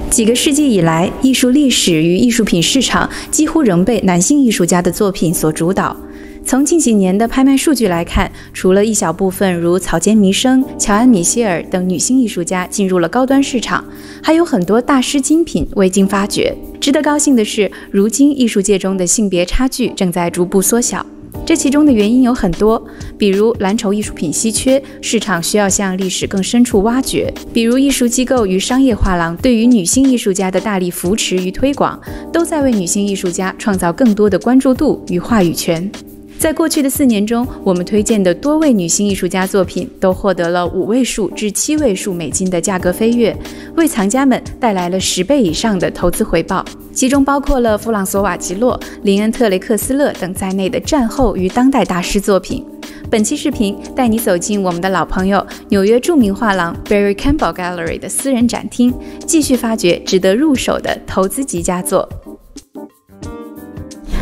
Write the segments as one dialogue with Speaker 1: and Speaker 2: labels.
Speaker 1: 几个世纪以来，艺术历史与艺术品市场几乎仍被男性艺术家的作品所主导。从近几年的拍卖数据来看，除了一小部分如草间弥生、乔安·米歇尔等女性艺术家进入了高端市场，还有很多大师精品未经发掘。值得高兴的是，如今艺术界中的性别差距正在逐步缩小。这其中的原因有很多，比如蓝筹艺术品稀缺，市场需要向历史更深处挖掘；比如艺术机构与商业画廊对于女性艺术家的大力扶持与推广，都在为女性艺术家创造更多的关注度与话语权。在过去的4年中，我们推荐的多位女性艺术家作品都获得了5位数至7位数美金的价格飞跃，为藏家们带来了10倍以上的投资回报。其中包括了弗朗索瓦吉洛、林恩·特雷克斯勒等在内的战后与当代大师作品。本期视频带你走进我们的老朋友纽约著名画廊 Berry Campbell Gallery 的私人展厅，继续发掘值得入手的投资级佳作。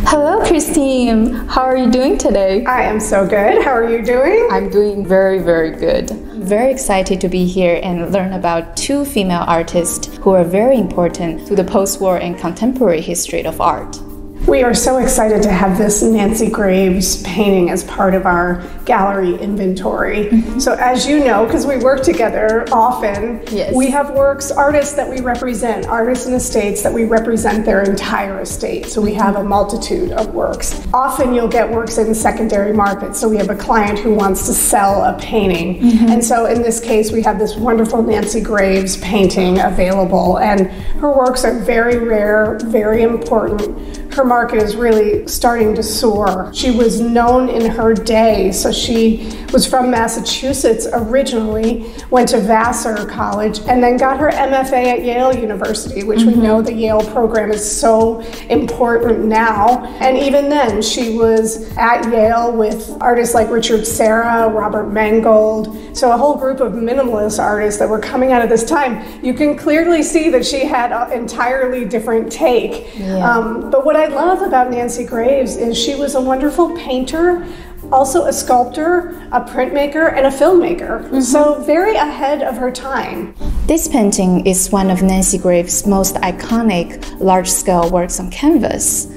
Speaker 1: Hello, Christine. How are you doing today?
Speaker 2: I am so good. How are you doing?
Speaker 1: I'm doing very, very good. Very excited to be here and learn about 2 female artists who are very important to the post-war and contemporary history of art.
Speaker 2: We are so excited to have this Nancy Graves painting as part of our gallery inventory. So as you know, because we work together often,
Speaker 1: yes.
Speaker 2: We have artists that we represent, artists and estates that we represent their entire estate. So we have a multitude of works. Often you'll get works in secondary markets. So we have a client who wants to sell a painting. And so in this case, we have this wonderful Nancy Graves painting available. And her works are very rare, very important. Her market is really starting to soar. She was known in her day, so she was from Massachusetts originally, went to Vassar College, and then got her MFA at Yale University, which we know the Yale program is so important now. And even then, she was at Yale with artists like Richard Serra, Robert Mangold, so a whole group of minimalist artists that were coming out of this time. You can clearly see that she had an entirely different take.
Speaker 1: Yeah.
Speaker 2: But what I love about Nancy Graves is she was a wonderful painter, also a sculptor, a printmaker, and a filmmaker. So very ahead of her time.
Speaker 1: This painting is one of Nancy Graves' most iconic large-scale works on canvas.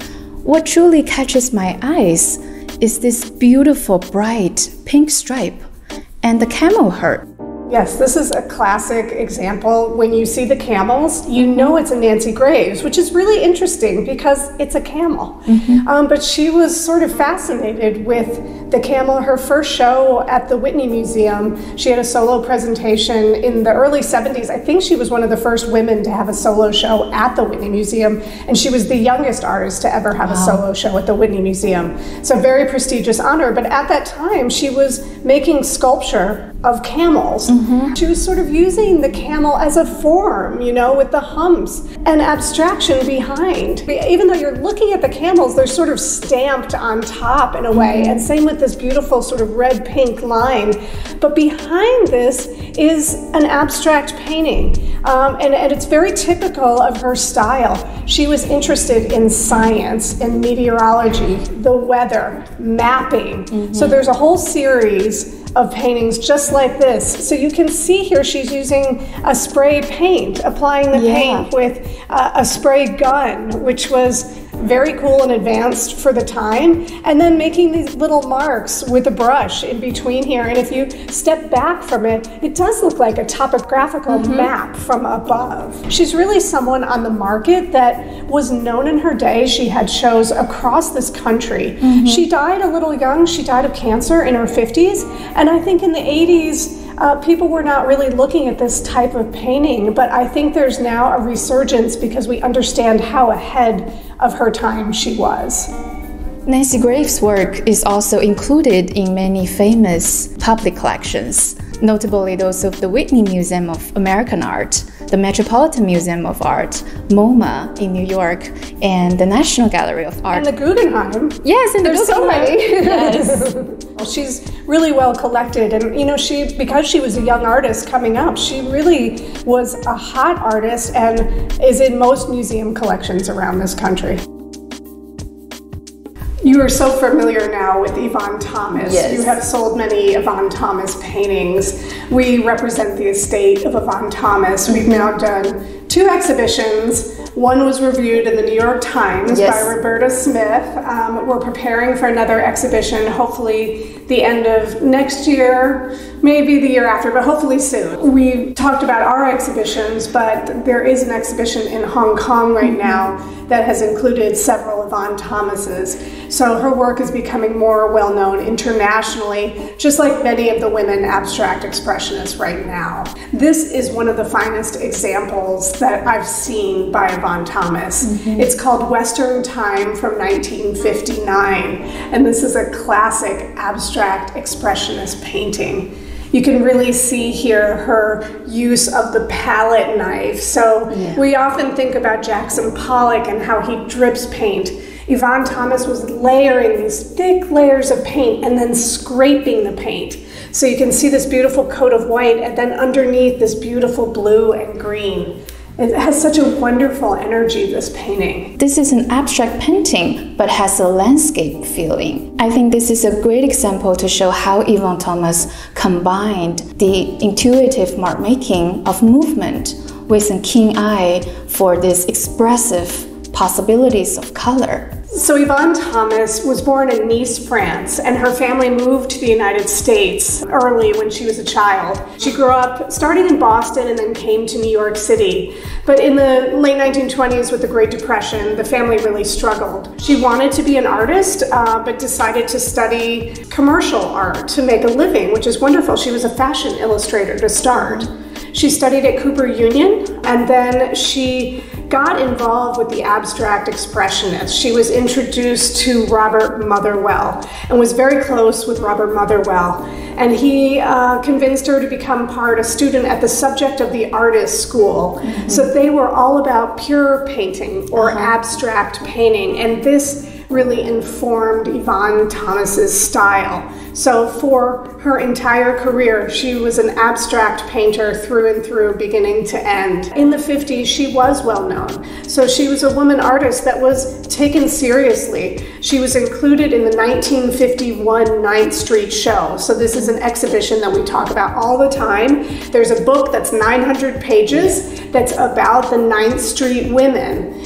Speaker 1: What truly catches my eyes is this beautiful bright pink stripe and the camel heart.
Speaker 2: Yes, this is a classic example. When you see the camels, you know it's a Nancy Graves, which is really interesting because it's a camel. But she was sort of fascinated with the camel. Her first show at the Whitney Museum, she had a solo presentation in the early 70s. I think she was one of the first women to have a solo show at the Whitney Museum, and she was the youngest artist to ever have a solo show at the Whitney Museum. So very prestigious honor, but at that time she was making sculpture of camels. She was sort of using the camel as a form, you know, with the humps and abstraction behind. Even though you're looking at the camels, they're sort of stamped on top in a way, and same with this beautiful sort of red-pink line. But behind this is an abstract painting, and it's very typical of her style. She was interested in science and meteorology, the weather, mapping. So there's a whole series of paintings just like this. So you can see here she's using a spray paint, applying the paint with a spray gun, which was very cool and advanced for the time, and then making these little marks with a brush in between here. And if you step back from it, it does look like a topographical map from above. She's really someone on the market that was known in her day. She had shows across this country. She died a little young. She died of cancer in her 50s. And I think in the 80s, people were not really looking at this type of painting, but I think there's now a resurgence because we understand how ahead of her time she was.
Speaker 1: Nancy Graves' work is also included in many famous public collections, notably those of the Whitney Museum of American Art, the Metropolitan Museum of Art, MoMA in New York, and the National Gallery of Art.
Speaker 2: And the Guggenheim.
Speaker 1: Yes, and
Speaker 2: there's so many.
Speaker 1: Yes.
Speaker 2: She's really well collected, and you know, because she was a young artist coming up, she really was a hot artist and is in most museum collections around this country. You are so familiar now with Yvonne Thomas.
Speaker 1: Yes.
Speaker 2: You have sold many Yvonne Thomas paintings. We represent the estate of Yvonne Thomas. We've now done 2 exhibitions. One was reviewed in the New York Times by Roberta Smith. We're preparing for another exhibition, hopefully the end of next year, maybe the year after, but hopefully soon. We talked about our exhibitions, but there is an exhibition in Hong Kong right now that has included several Yvonne Thomases. So her work is becoming more well-known internationally, just like many of the women abstract expressionists right now. This is one of the finest examples that I've seen by Yvonne Thomas. It's called Western Time from 1959, and this is a classic abstract expressionist painting. You can really see here her use of the palette knife. So we often think about Jackson Pollock and how he drips paint. Yvonne Thomas was layering these thick layers of paint and then scraping the paint. So you can see this beautiful coat of white and then underneath this beautiful blue and green. It has such a wonderful energy, this painting.
Speaker 1: This is an abstract painting, but has a landscape feeling. I think this is a great example to show how Yvonne Thomas combined the intuitive mark making of movement with a keen eye for these expressive possibilities of color.
Speaker 2: So Yvonne Thomas was born in Nice, France, and her family moved to the United States early when she was a child. She grew up starting in Boston and then came to New York City. But in the late 1920s with the Great Depression, the family really struggled. She wanted to be an artist, but decided to study commercial art to make a living, which is wonderful. She was a fashion illustrator to start. She studied at Cooper Union, and then she got involved with the abstract expressionists. She was introduced to Robert Motherwell and was very close with Robert Motherwell. And he convinced her to become a student at the Subject of the Artist School. So they were all about pure painting or abstract painting. And this really informed Yvonne Thomas's style. So for her entire career, she was an abstract painter through and through, beginning to end. In the 50s, she was well known. So she was a woman artist that was taken seriously. She was included in the 1951 9th Street show. So this is an exhibition that we talk about all the time. There's a book that's 900 pages that's about the 9th Street women.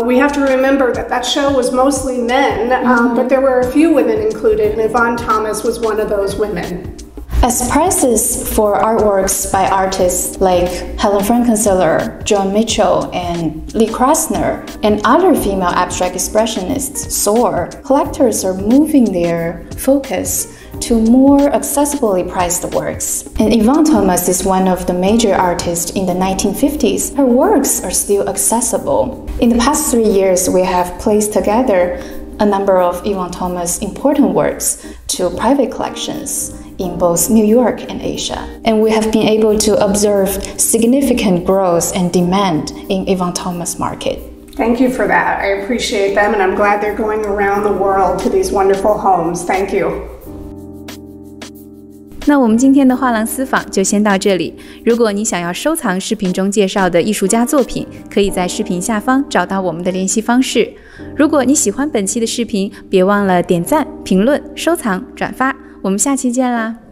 Speaker 2: We have to remember that that show was mostly men, but there were a few women included, and Yvonne Thomas was one of those women.
Speaker 1: As prices for artworks by artists like Helen Frankensiller, Joan Mitchell, and Lee Krasner, and other female abstract expressionists soar, collectors are moving their focus to more accessibly priced works. And Yvonne Thomas is one of the major artists in the 1950s. Her works are still accessible. In the past 3 years, we have placed together a number of Yvonne Thomas' important works to private collections in both New York and Asia. And we have been able to observe significant growth and demand in Yvonne Thomas market.
Speaker 2: Thank you for that. I appreciate them, and I'm glad they're going around the world to these wonderful homes. Thank you.
Speaker 1: 那我们今天的画廊私访就先到这里。如果你想要收藏视频中介绍的艺术家作品，可以在视频下方找到我们的联系方式。如果你喜欢本期的视频，别忘了点赞、评论、收藏、转发。我们下期见啦！